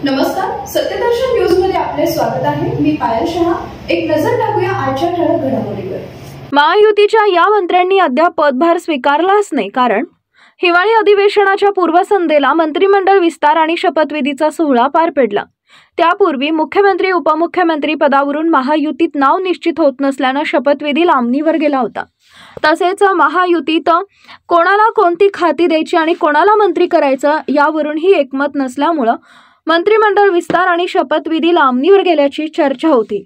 नमस्कार, सत्यदर्शन न्यूज मध्ये आपले स्वागत आहे। मी पायल शहा। एक नजर टाकूया आजच्या ठळक घडामोडीवर। महायुतीच्या या मंत्र्यांनी अद्याप पदभार स्वीकारलाच नाही, कारण हिवाळी अधिवेशनाच्या पूर्वसंध्येला मंत्रिमंडळ विस्तार आणि शपथविधीचा सोहळा पार पडला। त्यापूर्वी मुख्यमंत्री उपमुख्यमंत्री पदावरून महायुतीत नाव निश्चित होत नसल्याने शपथविधी लांबणीवर गेला होता। तसेच महायुतीत कोणाला कोणती खाती द्यायची आणि कोणाला मंत्री करायचं यावरूनही एकमत नसल्यामुळे मंत्रिमंडळ विस्तार आणि शपथविधी लांबणीवर गेल्याची चर्चा होती।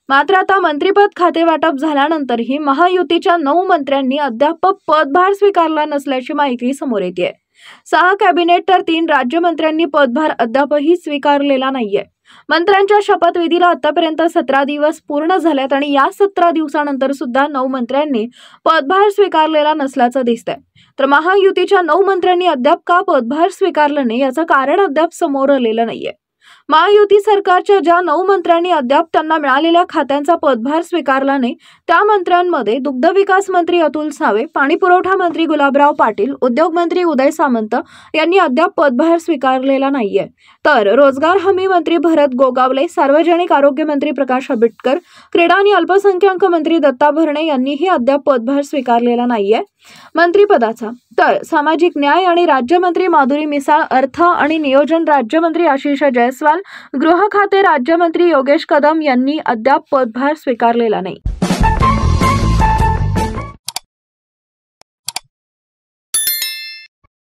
मात्र आता मंत्रिपद खाते वाटप झाल्यानंतरही महायुतीच्या 9 मंत्र्यांनी अद्याप पदभार स्वीकारला नसल्याची माहिती समोर येते। 6 कॅबिनेट तर 3 राज्यमंत्र्यांनी पदभार अद्यापही स्वीकारलेला नाहीये। मंत्र्यांच्या शपथविधीला आतापर्यंत 17 दिवस पूर्ण झालेत आणि या 17 दिवसानंतर सुद्धा 9 मंत्र्यांनी पदभार स्वीकारलेला नसल्याचं दिसतंय। तर महायुतीच्या 9 मंत्र्यांनी अद्याप का पदभार स्वीकारला नाही याचं कारण अद्याप समोर आलेलं नाहीये। महायुती सरकारच्या ज्या 9 मंत्र्यांनी अद्याप त्यांना मिळालेल्या खात्यांचा पदभार स्वीकारला नाही, त्या मंत्र्यांमध्ये दुग्ध विकास मंत्री अतुल सावे, पाणी पुरवठा मंत्री गुलाबराव पाटील, उद्योग मंत्री उदय सामंत यांनी अद्याप पदभार स्वीकारलेला नाहीये। तर रोजगार हमी मंत्री भरत गोगावले, सार्वजनिक आरोग्य मंत्री प्रकाश आंबेडकर, क्रीडा आणि अल्पसंख्याक मंत्री दत्ता भरणे यांनीही अद्याप पदभार स्वीकारलेला नाहीये मंत्रिपदाचा। तर सामाजिक न्याय आणि राज्यमंत्री माधुरी मिसाळ, अर्थ आणि नियोजन राज्यमंत्री आशिष जयस्वाल, गृह खाते राज्यमंत्री योगेश कदम यांनी अद्याप पदभार स्वीकारलेला नाही।